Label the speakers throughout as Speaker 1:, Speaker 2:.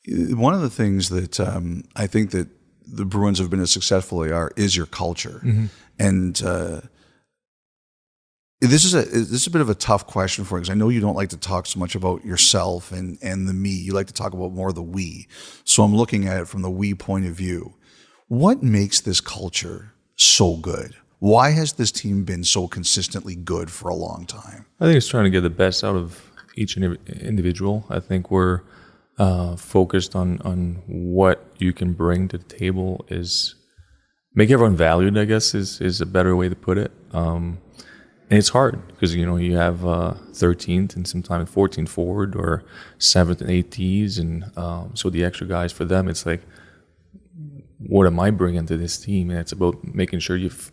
Speaker 1: One of the things that I think that the Bruins have been as successful as they are is your culture. And this is a bit of a tough question for you, because I know you don't like to talk so much about yourself and the me. You like to talk about more the we. So I'm looking at it from the we point of view. What makes this culture so good? Why has this team been so consistently good for a long time?
Speaker 2: I think it's trying to get the best out of each individual. I think we're focused on what you can bring to the table, is make everyone valued, I guess, is a better way to put it. And it's hard because, you have 13th and sometimes 14th forward or 7th and 8th Ds. And so the extra guys, for them, it's like, what am I bringing to this team? And it's about making sure you've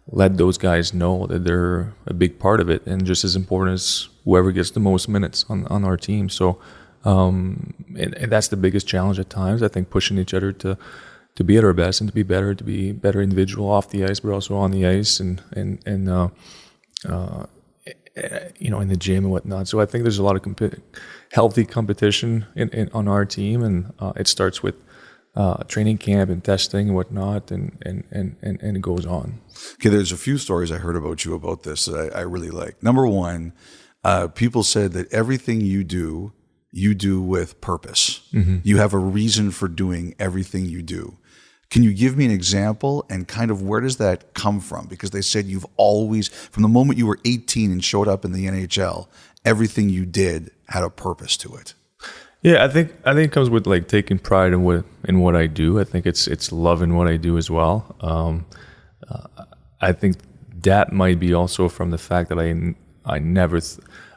Speaker 2: let those guys know that they're a big part of it, and just as important as whoever gets the most minutes on our team. So and that's the biggest challenge at times, I think, pushing each other to be at our best and to be better individual off the ice, but also on the ice and in the gym and whatnot. So I think there's a lot of healthy competition on our team, and it starts with training camp and testing and whatnot, and it goes on.
Speaker 1: Okay, there's a few stories I heard about you about this that I really like. Number one, people said that everything you do with purpose. You have a reason for doing everything you do. Can you give me an example, and kind of where does that come from? Because they said you've always, from the moment you were 18 and showed up in the NHL, everything you did had a purpose to it.
Speaker 2: Yeah, I think it comes with like taking pride in what I do. I think it's loving what I do as well. I think that might be also from the fact that I never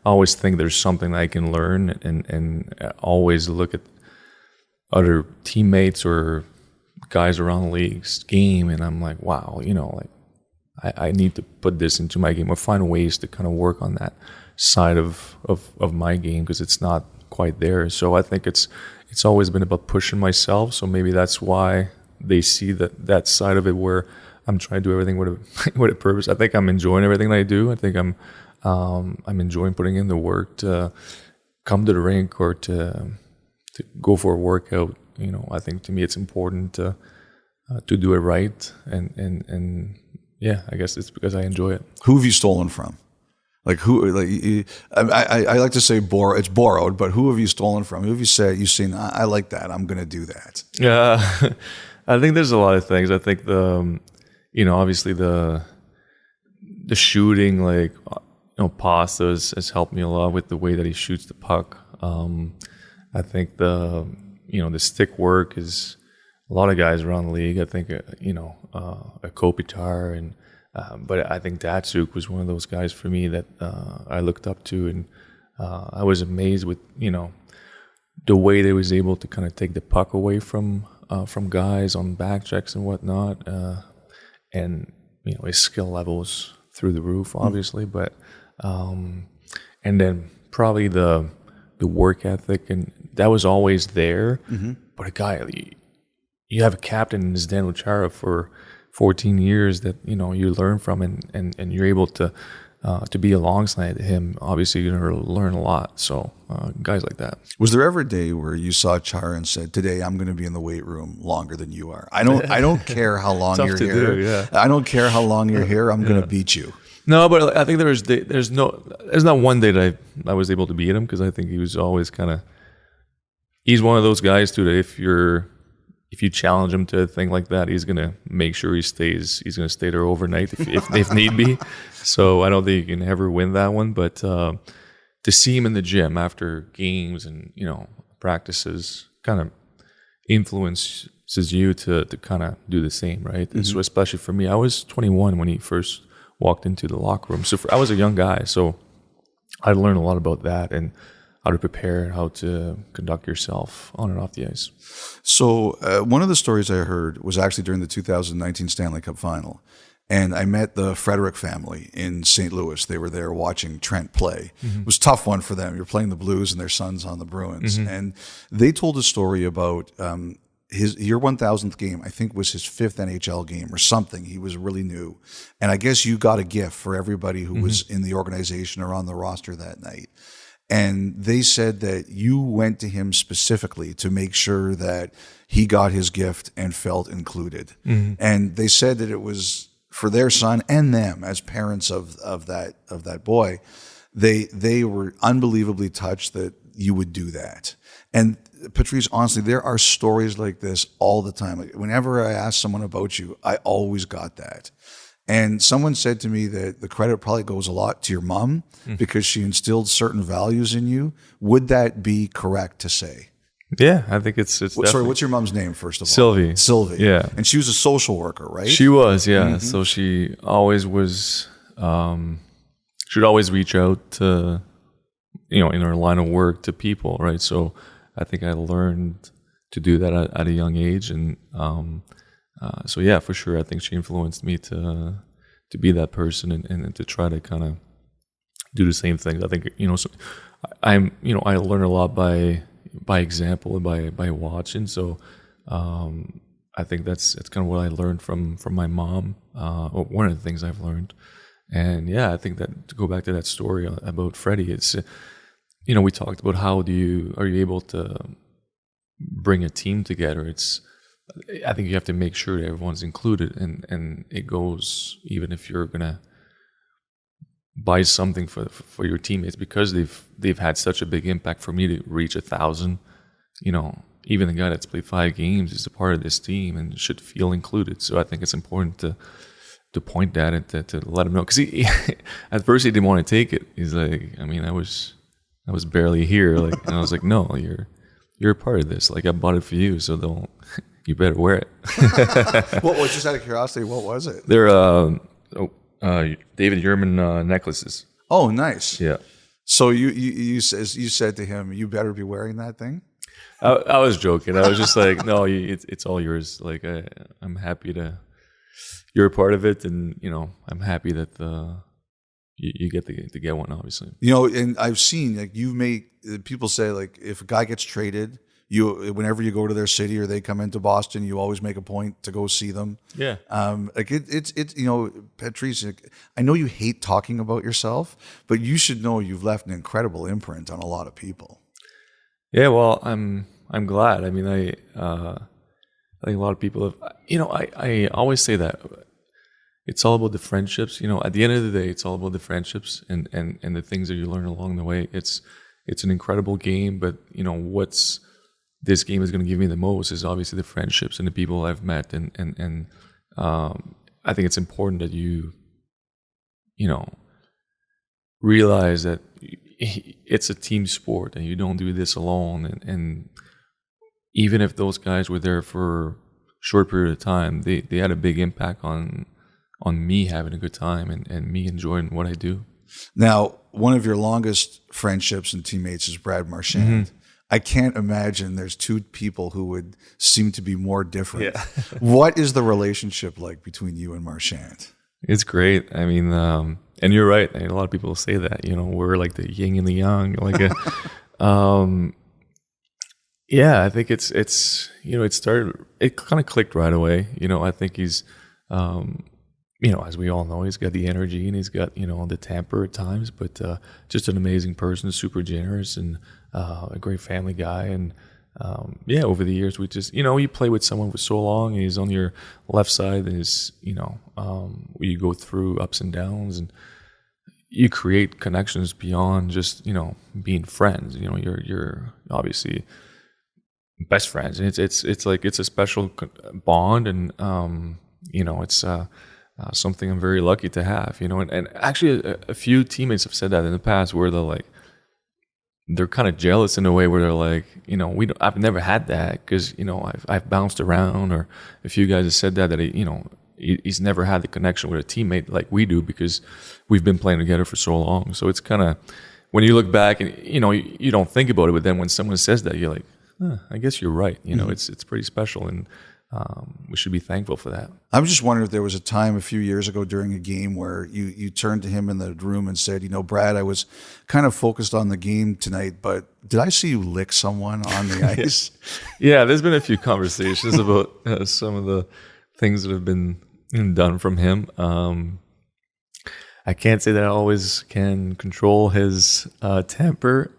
Speaker 2: always think there's something I can learn, and always look at other teammates or guys around the league's game, and I'm like, wow, I need to put this into my game, or find ways to kind of work on that side of my game, because it's not quite there. So I think it's always been about pushing myself. So maybe that's why they see that side of it, where I'm trying to do everything with a purpose. I think I'm enjoying everything that I do. I think I'm enjoying putting in the work to come to the rink or to go for a workout. I think to me it's important to do it right, and yeah, I guess it's because I enjoy it.
Speaker 1: Who have you stolen from? Like who? Like I like to say it's borrowed, but who have you stolen from? Who have you've seen? I like that. I'm going to do that.
Speaker 2: Yeah, I think there's a lot of things. I think obviously the shooting, like Pasta has helped me a lot with the way that he shoots the puck. I think the stick work is a lot of guys around the league. I think a Kopitar and. But I think Datsuk was one of those guys for me that I looked up to, and I was amazed with the way they was able to kind of take the puck away from guys on back checks and whatnot, and his skill levels through the roof, obviously. But and then probably the work ethic, and that was always there. But a guy, you have a captain in Zdeno Chara for 14 years that you learn from, and you're able to be alongside him. Obviously, you're going to learn a lot. So guys like that.
Speaker 1: Was there ever a day where you saw Chara and said, "Today I'm going to be in the weight room longer than you are. I don't care how long you're here.
Speaker 2: Yeah.
Speaker 1: I don't care how long you're here. I'm going to beat you."
Speaker 2: No, but I think there's not one day that I was able to beat him, because I think he was always he's one of those guys too that if you challenge him to a thing like that, he's going to make sure he's going to stay there overnight if need be. So I don't think you can ever win that one. But to see him in the gym after games and, practices kind of influences you to kind of do the same, right? Mm-hmm. So especially for me, I was 21 when he first walked into the locker room. So I was a young guy. So I learned a lot about that, and how to prepare, how to conduct yourself on and off the ice.
Speaker 1: So one of the stories I heard was actually during the 2019 Stanley Cup Final. And I met the Frederick family in St. Louis. They were there watching Trent play. Mm-hmm. It was a tough one for them. You're playing the Blues and their son's on the Bruins. Mm-hmm. And they told a story about your 1,000th game, I think was his 5th NHL game or something. He was really new. And I guess you got a gift for everybody who was in the organization or on the roster that night. And they said that you went to him specifically to make sure that he got his gift and felt included. And they said that it was for their son and them as parents of that boy. They were unbelievably touched that you would do that. And Patrice, honestly, there are stories like this all the time. Like whenever I ask someone about you, I always got that. And someone said to me that the credit probably goes a lot to your mom because she instilled certain values in you. Would that be correct to say?
Speaker 2: Yeah, I think it's
Speaker 1: Sorry, what's your mom's name, first of all?
Speaker 2: Sylvie.
Speaker 1: Sylvie.
Speaker 2: Yeah.
Speaker 1: And she was a social worker, right?
Speaker 2: She was, yeah. So she always was, she'd always reach out to, in her line of work to people, right? So I think I learned to do that at a young age. And so, yeah, for sure, I think she influenced me to be that person and to try to kind of do the same things. I think, so I learn a lot by example and by watching. So I think that's kind of what I learned from my mom, or one of the things I've learned. And yeah, I think that to go back to that story about Freddie, it's, we talked about are you able to bring a team together? I think you have to make sure that everyone's included, and it goes even if you're gonna buy something for your teammates, because they've had such a big impact for me to reach 1,000. Even the guy that's played 5 games is a part of this team and should feel included. So I think it's important to point that and to let him know, because he at first he didn't want to take it. He's like, I was barely here, like, and I was like, no, you're a part of this. Like, I bought it for you, so you better wear it.
Speaker 1: What was, just out of curiosity, what was it?
Speaker 2: They're David Yurman necklaces.
Speaker 1: Oh, nice.
Speaker 2: Yeah.
Speaker 1: So you said to him, you better be wearing that thing?
Speaker 2: I was joking. I was just like, no, it's all yours. Like, I'm happy you're a part of it, and I'm happy that you get to get one, obviously.
Speaker 1: And I've seen, like, you've made people say, like, if a guy gets traded, whenever you go to their city or they come into Boston, you always make a point to go see them.
Speaker 2: Yeah.
Speaker 1: Like it's Patrice, I know you hate talking about yourself, but you should know you've left an incredible imprint on a lot of people. Yeah,
Speaker 2: well, I'm glad. I mean, I think a lot of people have. I always say that it's all about the friendships. At the end of the day, it's all about the friendships and the things that you learn along the way. It's an incredible game, but what's this game is going to give me the most is obviously the friendships and the people I've met, and I think it's important that you realize that it's a team sport and you don't do this alone. And even if those guys were there for a short period of time, they had a big impact on me having a good time and me enjoying what I do. Now, one of your longest friendships and teammates is Brad Marchand. Mm-hmm. I can't imagine there's 2 people who would seem to be more different. Yeah. What is the relationship like between you and Marchand? It's great. I mean, and you're right. A lot of people say that, we're like the yin and the yang. Like, yeah, I think it kind of clicked right away. I think he's, as we all know, he's got the energy and he's got, the temper at times, but just an amazing person, super generous, and a great family guy. And over the years, we just, you play with someone for so long, and he's on your left side, and is, you go through ups and downs, and you create connections beyond just, being friends. You're obviously best friends, and it's like it's a special bond, and it's something I'm very lucky to have. And actually a few teammates have said that in the past, where they're kind of jealous in a way, where they're like, I've never had that, because I've bounced around, or a few guys have said that he's never had the connection with a teammate like we do, because we've been playing together for so long. So it's kind of, when you look back and you don't think about it, but then when someone says that, you're like, I guess you're right. Mm-hmm. It's pretty special, and we should be thankful for that. I was just wondering if there was a time a few years ago during a game where you turned to him in the room and said, Brad, I was kind of focused on the game tonight, but did I see you lick someone on the ice? Yeah, there's been a few conversations about some of the things that have been done from him. I can't say that I always can control his temper.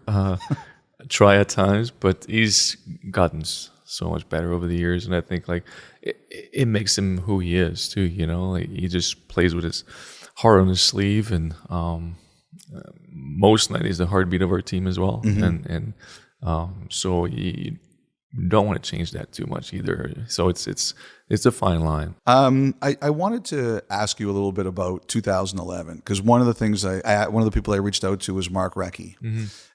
Speaker 2: Try at times, but he's gotten so much better over the years, and I think like it makes him who he is too. You know, like he just plays with his heart on his sleeve, and most night he's the heartbeat of our team as well, and so you don't want to change that too much either. So it's a fine line.
Speaker 1: I wanted to ask you a little bit about 2011 because one of the things one of the people I reached out to was Mark Recchi.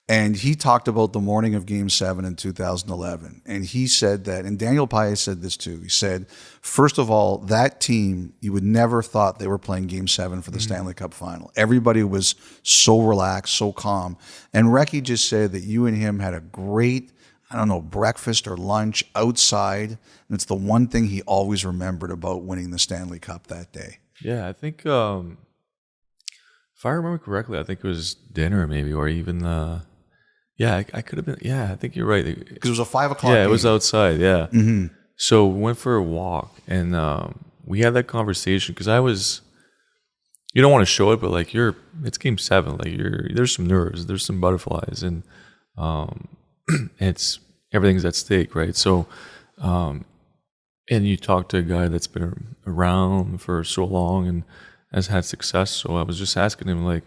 Speaker 1: And he talked about the morning of Game 7 in 2011. And he said that, and Daniel Paille said this too. He said, first of all, that team, you would never thought they were playing Game 7 for the Stanley Cup Final. Everybody was so relaxed, so calm. And Recchi just said that you and him had a great, I don't know, breakfast or lunch outside. And it's the one thing he always remembered about winning the Stanley Cup that day.
Speaker 2: Yeah, I think, if I remember correctly, I think it was dinner maybe, or even... Yeah, I could have been. Yeah, I think you're right.
Speaker 1: Because it was a 5 o'clock.
Speaker 2: Yeah,
Speaker 1: game.
Speaker 2: It was outside. Yeah. So we went for a walk, and we had that conversation because I was. You don't want to show it, but like it's Game 7. Like there's some nerves, there's some butterflies, and it's everything's at stake, right? So, and you talk to a guy that's been around for so long and has had success. So I was just asking him like.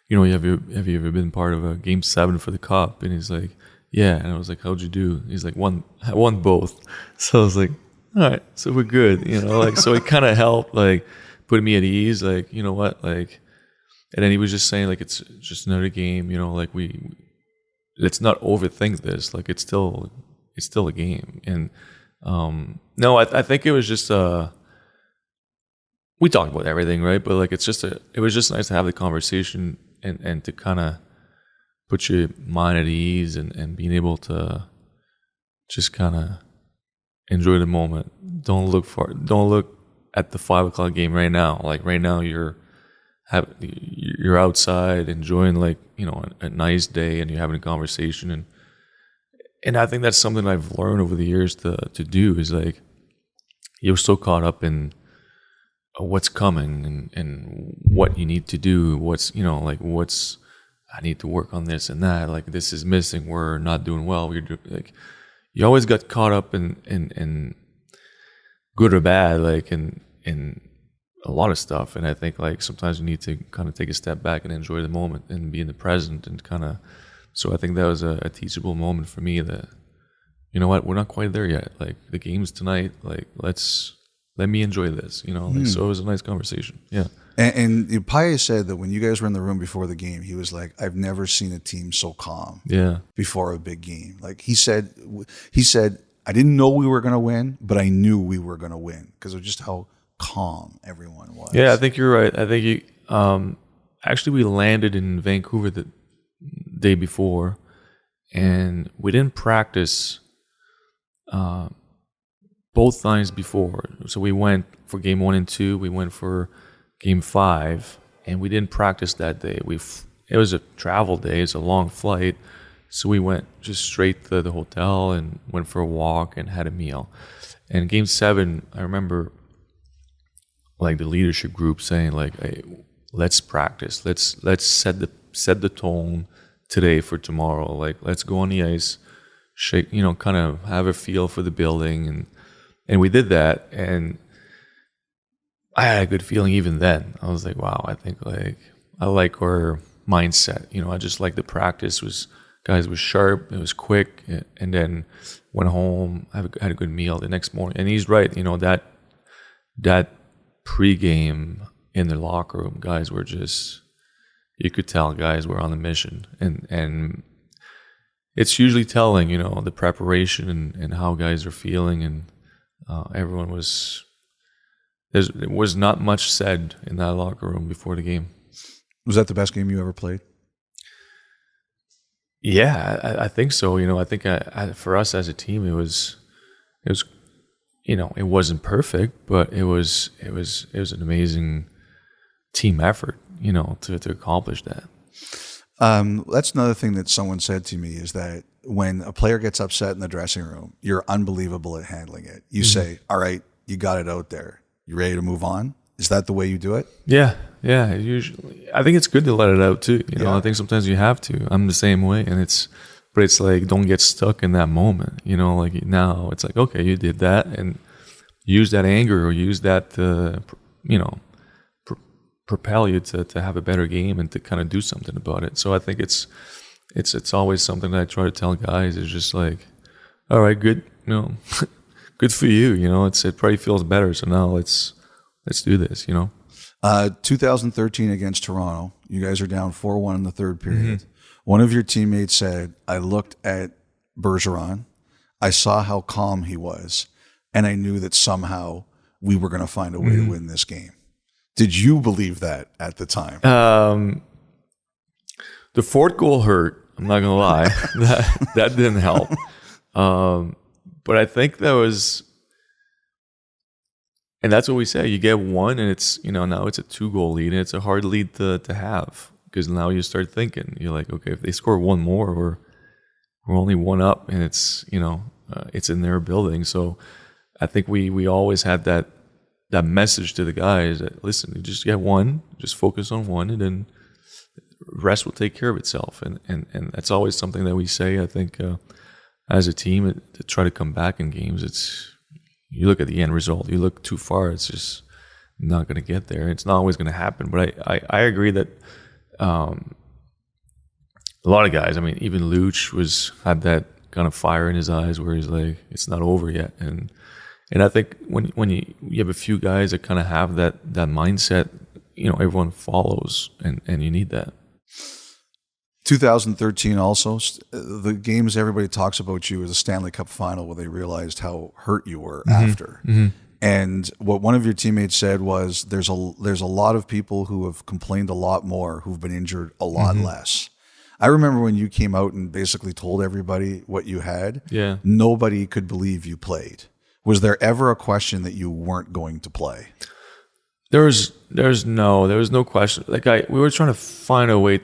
Speaker 2: You know, have you ever been part of a Game 7 for the Cup? And he's like, yeah. And I was like, how'd you do? He's like, I won both. So I was like, all right, so we're good. You know, like, so it kind of helped, like, put me at ease. Like, you know what, like, and then he was just saying, like, it's just another game. You know, like let's not overthink this. Like, it's still a game. And no, I think it was just we talked about everything, right? But like, it was just nice to have the conversation. And to kind of put your mind at ease and being able to just kind of enjoy the moment. Don't look at the 5 o'clock game right now. Like right now, you're outside enjoying like a nice day, and you're having a conversation. And I think that's something I've learned over the years to do is like you're so caught up in what's coming and what you need to do, what's I need to work on this and that, like this is missing, we're not doing well, like you always got caught up in good or bad, like in a lot of stuff. And I think like sometimes you need to kind of take a step back and enjoy the moment and be in the present and kind of, so I think that was a teachable moment for me that, you know what, we're not quite there yet, like the game's tonight, like let me enjoy this, like, so it was a nice conversation. Yeah.
Speaker 1: And Paille said that when you guys were in the room before the game, he was like, I've never seen a team so calm before a big game. Like he said, I didn't know we were going to win, but I knew we were going to win because of just how calm everyone was.
Speaker 2: Yeah, I think you're right. I think actually we landed in Vancouver the day before, and we didn't practice both times before. So we went for Game 1 and 2. We went for Game 5, and we didn't practice that day. It was a travel day. It's a long flight. So we went just straight to the hotel and went for a walk and had a meal. And Game 7, I remember like the leadership group saying like, hey, let's practice. Let's set the tone today for tomorrow. Like, let's go on the ice, shake, kind of have a feel for the building. And we did that, and I had a good feeling even then. I was like, wow, I think like I like our mindset. I just like the practice was sharp, it was quick, and then went home, had a good meal the next morning. And he's right, that pregame in the locker room, guys were just, you could tell guys were on a mission, and it's usually telling, the preparation and how guys are feeling, and everyone was. There was not much said in that locker room before the game.
Speaker 1: Was that the best game you ever played?
Speaker 2: Yeah, I think so. I think for us as a team, it was, it wasn't perfect, but it was an amazing team effort, to accomplish that.
Speaker 1: That's another thing that someone said to me is that when a player gets upset in the dressing room, you're unbelievable at handling it. You say, all right, you got it out there. You ready to move on? Is that the way you do it?
Speaker 2: Yeah. Usually, I think it's good to let it out too. You know, I think sometimes you have to. I'm the same way, and it's like, don't get stuck in that moment. You know, like now it's like, okay, you did that, and use that anger or use that to, you know, propel you to have a better game and to kind of do something about it. So I think it's always something that I try to tell guys is just like, all right, good, you know, good for you. You know, it probably feels better. So now let's do this. You know.
Speaker 1: 2013 against Toronto, you guys are down 4-1 in the third period. One of your teammates said, I looked at Bergeron, I saw how calm he was, and I knew that somehow we were going to find a way to win this game. Did you believe that at the time?
Speaker 2: The fourth goal hurt. I'm not going to lie. that didn't help. But I think that was... And that's what we say. You get one, and it's, you know, now it's a 2-goal lead, and it's a hard lead to have, because now you start thinking, you're like, okay, if they score one more, we're only one up, and it's, you know, it's in their building. So I think we always had that message to the guys that, listen, you just get one, just focus on one, and then the rest will take care of itself. And that's always something that we say. I think as a team to try to come back in games, you look at the end result, you look too far, it's just not going to get there. It's not always going to happen. But I agree that a lot of guys, I mean, even Luch had that kind of fire in his eyes where he's like, it's not over yet. And I think when you have a few guys that kind of have that mindset, you know, everyone follows, and you need that.
Speaker 1: 2013 also, the games everybody talks about you as a Stanley Cup final where they realized how hurt you were after. And what one of your teammates said was, there's a lot of people who have complained a lot more, who've been injured a lot less. I remember when you came out and basically told everybody what you had, nobody could believe you played. Was there ever a question that you weren't going to play?
Speaker 2: There was no question. Like we were trying to find a way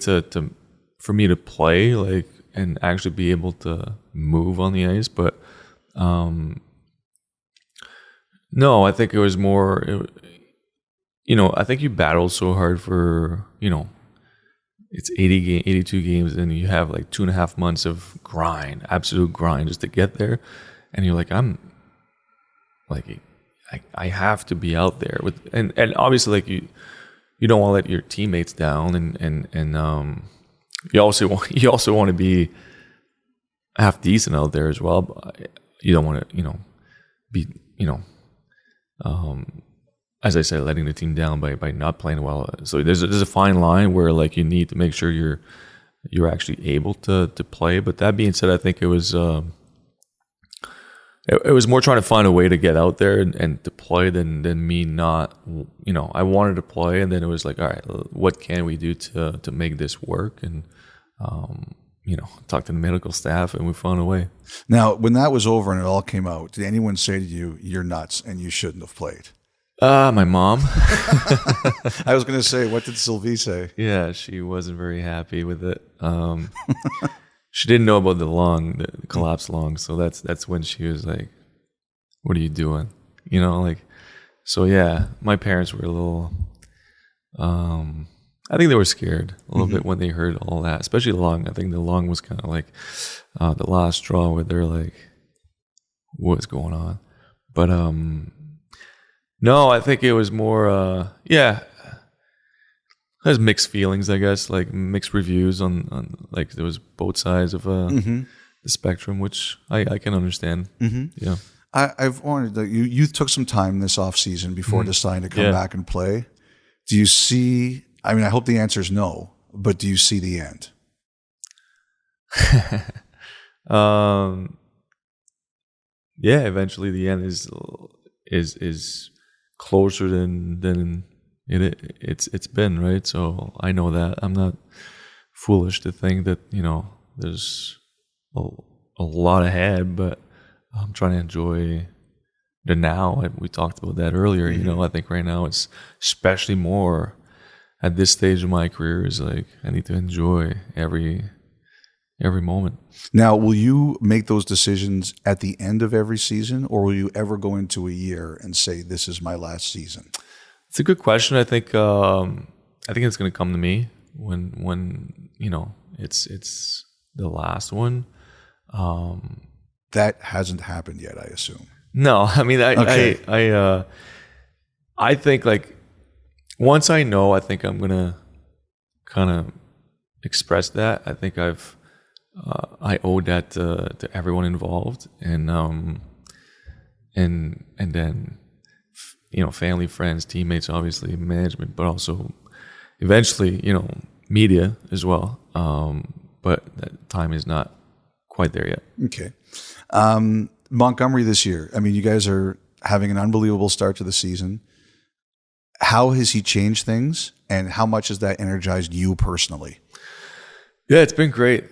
Speaker 2: for me to play, like, and actually be able to move on the ice. But no, I think it was more, you know, I think you battle so hard for, you know, it's 82 games, and you have like 2.5 months of grind, absolute grind, just to get there. And you're like, I have to be out there with, and obviously, like, you don't want to let your teammates down, and you also want to be half decent out there as well. But you don't want to, you know, be, you know, as I said, letting the team down by not playing well. So there's a fine line where, like, you need to make sure you're actually able to play. But that being said, I think it was more trying to find a way to get out there and to play than me not, you know, I wanted to play, and then it was like, all right, what can we do to make this work? And, you know, talk to the medical staff, and we found a way.
Speaker 1: Now, when that was over and it all came out, did anyone say to you, you're nuts and you shouldn't have played?
Speaker 2: My mom.
Speaker 1: I was going to say, what did Sylvie say?
Speaker 2: Yeah, she wasn't very happy with it. She didn't know about the collapsed lung, so that's when she was like, "What are you doing?" You know, like. So yeah, my parents were a little. I think they were scared a little bit when they heard all that, especially the lung. I think the lung was kind of like the last straw where they're like, "What's going on?" But no, I think it was more. There's mixed feelings, I guess, like mixed reviews on like there was both sides of the spectrum, which I can understand. Yeah,
Speaker 1: I've wanted to, you took some time this off season before deciding to come back and play. Do you see? I mean, I hope the answer is no, but do you see the end?
Speaker 2: Yeah, eventually the end is closer than it's been, right? So I know that. I'm not foolish to think that, you know, there's a lot ahead, but I'm trying to enjoy the now. We talked about that earlier. You know, I think right now it's especially more at this stage of my career is like I need to enjoy every moment.
Speaker 1: Now, will you make those decisions at the end of every season, or will you ever go into a year and say, this is my last season?
Speaker 2: It's a good question. I think it's going to come to me when it's the last one.
Speaker 1: That hasn't happened yet, I assume.
Speaker 2: No, I mean, I think like once I know, I think I'm gonna kind of express that. I think I owe that to everyone involved, and then family, friends, teammates, obviously management, but also eventually media as well. But that time is not quite there yet.
Speaker 1: Okay. Montgomery this year, I mean, you guys are having an unbelievable start to the season. How has he changed things, and how much has that energized you personally?
Speaker 2: Yeah, it's been great.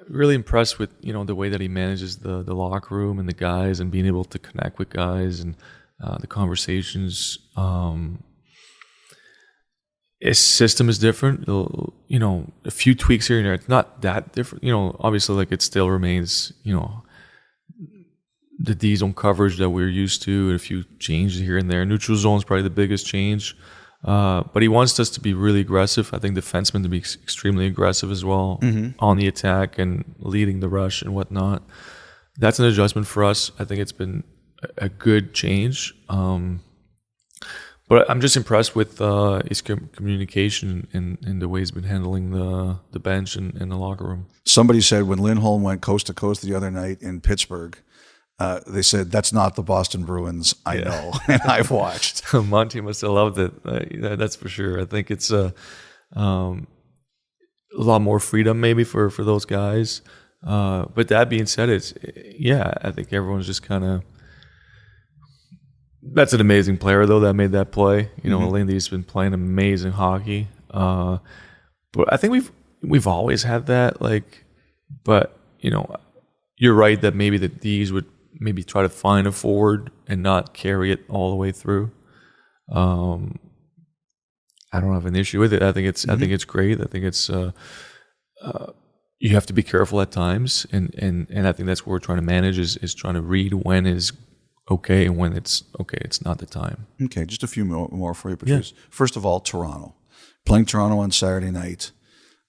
Speaker 2: Really impressed with the way that he manages the locker room and the guys, and being able to connect with guys and the conversations. His system is different. A few tweaks here and there. It's not that different. Obviously, like it still remains. The D zone coverage that we're used to, and a few changes here and there. Neutral zone is probably the biggest change. But he wants us to be really aggressive. I think defensemen to be extremely aggressive as well on the attack and leading the rush and whatnot. That's an adjustment for us. I think it's been a good change. But I'm just impressed with his communication and the way he's been handling the bench and the locker room.
Speaker 1: Somebody said when Lindholm went coast to coast the other night in Pittsburgh, they said, that's not the Boston Bruins I know, and I've watched.
Speaker 2: Monty must have loved it. That's for sure. I think it's a lot more freedom maybe for those guys. But that being said, I think everyone's just kind of, that's an amazing player, though, that made that play. Lindy's been playing amazing hockey. But I think we've always had that. But you're right that maybe the D's would maybe try to find a forward and not carry it all the way through. I don't have an issue with it. I think it's great. I think it's you have to be careful at times, and I think that's what we're trying to manage is trying to read when is okay and when it's okay. It's not the time. Okay,
Speaker 1: just a few more for you, Patrice. Yeah. First of all, Toronto. Playing Toronto on Saturday night.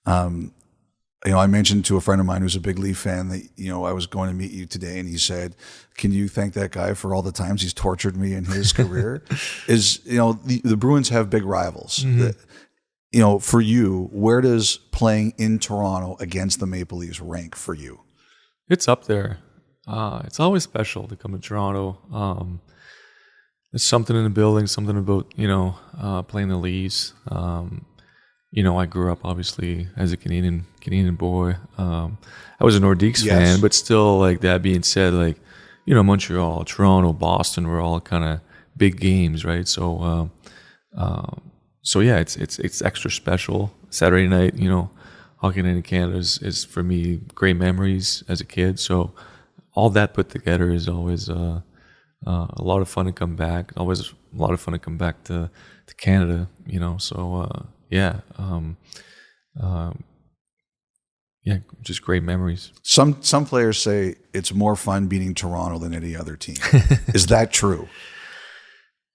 Speaker 1: I mentioned to a friend of mine who's a big Leaf fan that, I was going to meet you today, and he said, can you thank that guy for all the times he's tortured me in his career? The Bruins have big rivals. Mm-hmm. For you, where does playing in Toronto against the Maple Leafs rank for you?
Speaker 2: It's up there. It's always special to come to Toronto. There's something in the building, something about, playing the Leafs. I grew up obviously as a Canadian boy. I was a Nordiques fan, but still, that being said, Montreal, Toronto, Boston were all kind of big games, right? So, it's extra special. Saturday night, Hockey Night in Canada is for me great memories as a kid. So, all that put together is always a lot of fun to come back. Always a lot of fun to come back to Canada, So. Just great memories.
Speaker 1: Some players say it's more fun beating Toronto than any other team. Is that true?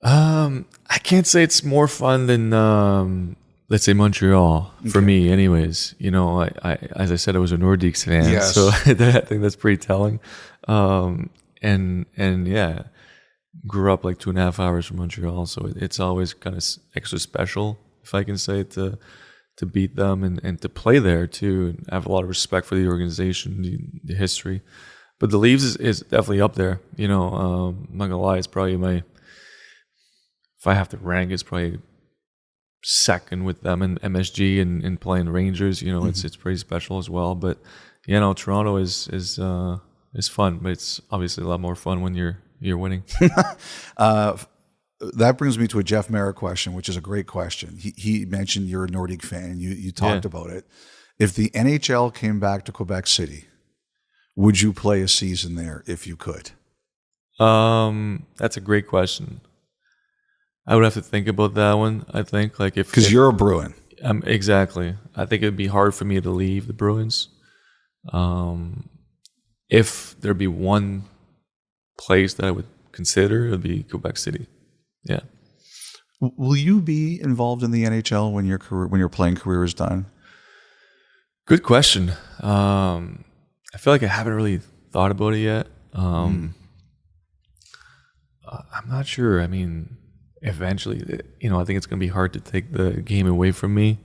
Speaker 2: I can't say it's more fun than let's say Montreal for me. Anyways, I as I said, I was a Nordiques fan, so I think that's pretty telling. Grew up 2.5 hours from Montreal, so it's always kind of extra special, if I can say, to beat them and to play there too. And I have a lot of respect for the organization, the history. But the Leafs is definitely up there. I'm not gonna lie, it's probably if I have to rank, it's probably second with them and MSG and playing Rangers. It's pretty special as well. But Toronto is fun, but it's obviously a lot more fun when you're winning.
Speaker 1: That brings me to a Jeff Merrick question, which is a great question. He mentioned you're a Nordic fan. You talked about it. If the NHL came back to Quebec City, would you play a season there if you could?
Speaker 2: That's a great question. I would have to think about that one. I think
Speaker 1: because you're a Bruin.
Speaker 2: Exactly. I think it'd be hard for me to leave the Bruins. If there'd be one place that I would consider, it'd be Quebec City. Yeah.
Speaker 1: Will you be involved in the NHL when your playing career is done?
Speaker 2: Good question. I feel like I haven't really thought about it yet. I'm not sure. I mean, eventually, I think it's going to be hard to take the game away from me.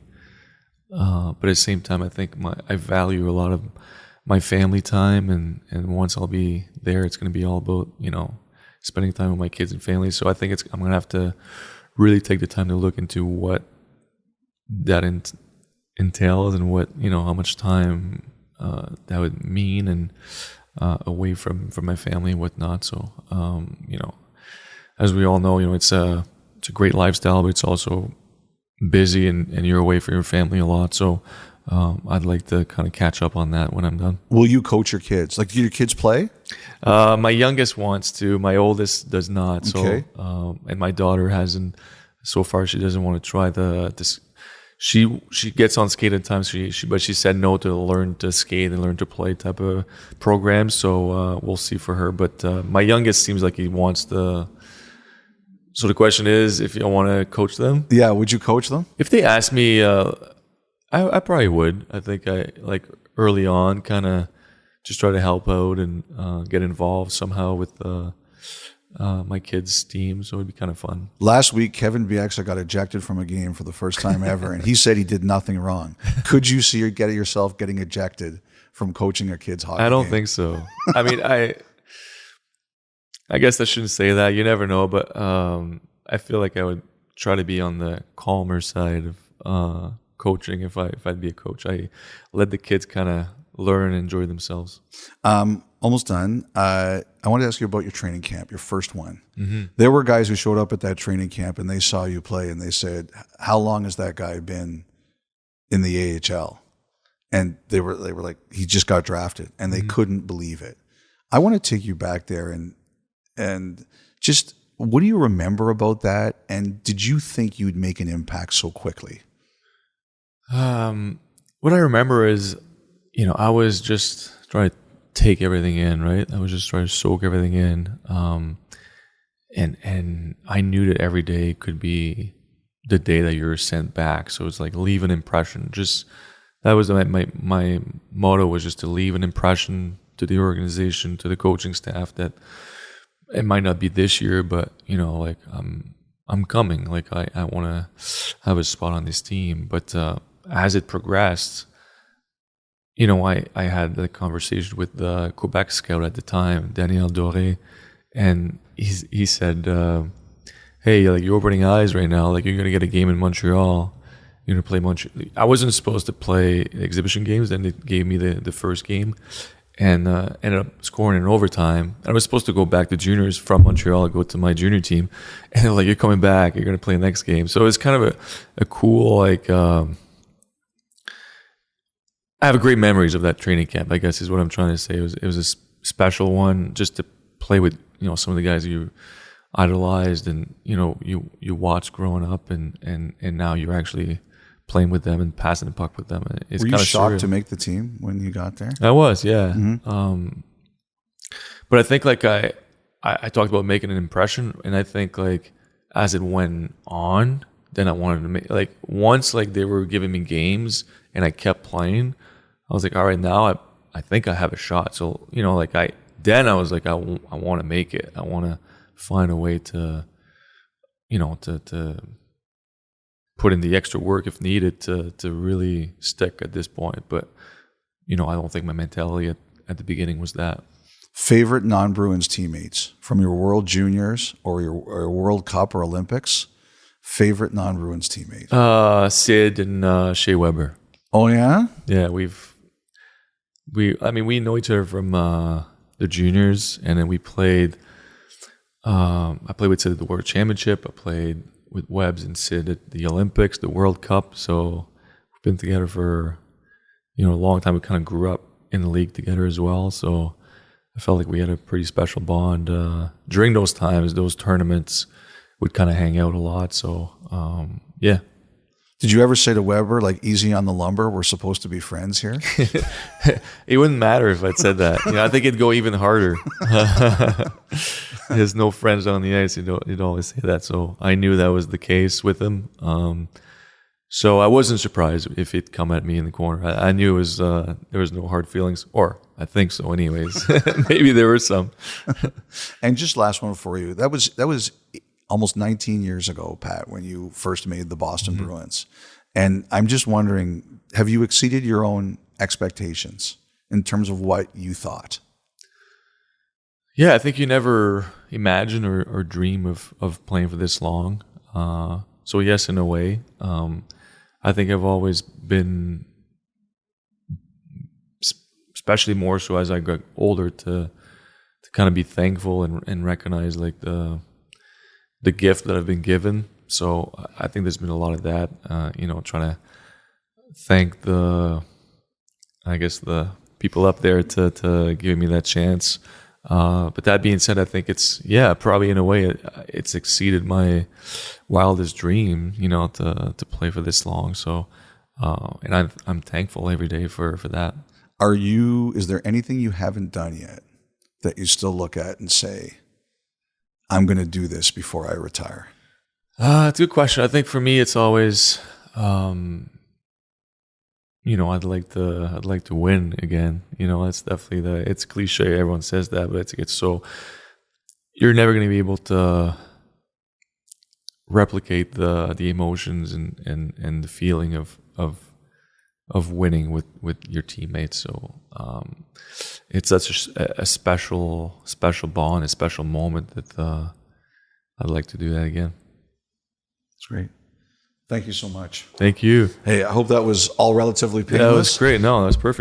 Speaker 2: But at the same time, I think I value a lot of my family time, and once I'll be there, it's going to be all about, spending time with my kids and family. So I think I'm going to have to really take the time to look into what that entails and what, how much time that would mean, and away from my family and whatnot. So, as we all know, it's a great lifestyle, but it's also busy, and you're away from your family a lot. So I'd like to kind of catch up on that when I'm done.
Speaker 1: Will you coach your kids? Like, do your kids play?
Speaker 2: My youngest wants to. My oldest does not.
Speaker 1: Okay.
Speaker 2: So, and my daughter hasn't. So far, she doesn't want to try this. She gets on skate at times. But she said no to learn to skate and learn to play type of program. So we'll see for her. But my youngest seems like he wants to. So the question is, if you want to coach them?
Speaker 1: Yeah, would you coach them?
Speaker 2: If they ask me, I probably would. I think I early on kind of just try to help out and get involved somehow with my kids' team. So it'd be kind of fun.
Speaker 1: Last week, Kevin Bieksa got ejected from a game for the first time ever, and he said he did nothing wrong. Could you see yourself getting ejected from coaching a kid's hockey game?
Speaker 2: I don't think so. I mean, I guess I shouldn't say that. You never know, but I feel like I would try to be on the calmer side of coaching if I'd be a coach. I let the kids kind of learn and enjoy themselves.
Speaker 1: Almost done. I wanted to ask you about your training camp, your first one.
Speaker 2: Mm-hmm.
Speaker 1: There were guys who showed up at that training camp and they saw you play and they said, "How long has that guy been in the AHL?" And they were like, "He just got drafted," and they couldn't believe it. I want to take you back there and just, what do you remember about that? And did you think you'd make an impact so quickly?
Speaker 2: What I remember is, I was just trying to take everything in, right? I was just trying to soak everything in. And I knew that every day could be the day that you're sent back. So it's like, leave an impression. Just, that was my motto, was just to leave an impression to the organization, to the coaching staff, that it might not be this year, but I'm coming. Like, I want to have a spot on this team. But as it progressed, I had the conversation with the Quebec scout at the time, Daniel Doré, and he said, "Hey, you're opening eyes right now. Like, you're gonna get a game in Montreal. You're gonna play Montreal." I wasn't supposed to play exhibition games. Then they gave me the first game, and ended up scoring in overtime. I was supposed to go back to juniors from Montreal, go to my junior team, and they're like, "You're coming back. You're going to play the next game." So it was kind of a cool, I have great memories of that training camp, I guess is what I'm trying to say. It was a special one, just to play with, some of the guys you idolized and, you watched growing up, and now you're actually playing with them and passing the puck with them. It's
Speaker 1: Were you
Speaker 2: kind of
Speaker 1: shocked
Speaker 2: surreal.
Speaker 1: to make the team when you got there?
Speaker 2: I was, yeah.
Speaker 1: Mm-hmm.
Speaker 2: But I think I talked about making an impression, and I think as it went on, then I wanted to make, once they were giving me games and I kept playing, I was like, all right, now I think I have a shot. So, I was like, I want to make it. I want to find a way to, to put in the extra work if needed to really stick at this point. But, I don't think my mentality at the beginning was that.
Speaker 1: Favorite non-Bruins teammates from your World Juniors or your World Cup or Olympics? Favorite non-Bruins teammate?
Speaker 2: Sid and Shea Weber.
Speaker 1: Oh yeah?
Speaker 2: Yeah, we know each other from the juniors, and then we played. I played with Sid at the World Championship. I played with Webbs and Sid at the Olympics, the World Cup. So we've been together for a long time. We kind of grew up in the league together as well. So I felt like we had a pretty special bond during those times. Those tournaments, we'd kind of hang out a lot. So yeah.
Speaker 1: Did you ever say to Weber, easy on the lumber, we're supposed to be friends here?
Speaker 2: It wouldn't matter if I'd said that. I think it'd go even harder. he has no friends on the ice. He'd always say that. So I knew that was the case with him. So I wasn't surprised if he'd come at me in the corner. I knew it was there was no hard feelings, or I think so anyways. Maybe there were some.
Speaker 1: And just last one for you. That was almost 19 years ago, Pat, when you first made the Boston Bruins. And I'm just wondering, have you exceeded your own expectations in terms of what you thought?
Speaker 2: Yeah, I think you never imagine or dream of playing for this long. So yes, in a way. I think I've always been, especially more so as I got older, to kind of be thankful and recognize like the gift that I've been given. So I think there's been a lot of that, trying to thank the people up there to give me that chance. But that being said, I think it's, probably in a way it's exceeded my wildest dream, to play for this long. So, and I'm thankful every day for that.
Speaker 1: Is there anything you haven't done yet that you still look at and say, I'm going to do this before I retire?
Speaker 2: It's a good question. I think for me, it's always, I'd like to win again. That's definitely it's cliche. Everyone says that, but it's so, you're never going to be able to replicate the emotions and the feeling of winning with your teammates. So, it's such a special bond, a special moment that, I'd like to do that again.
Speaker 1: That's great. Thank you so much.
Speaker 2: Thank you.
Speaker 1: Hey, I hope that was all relatively painless.
Speaker 2: That was great. No, that was perfect.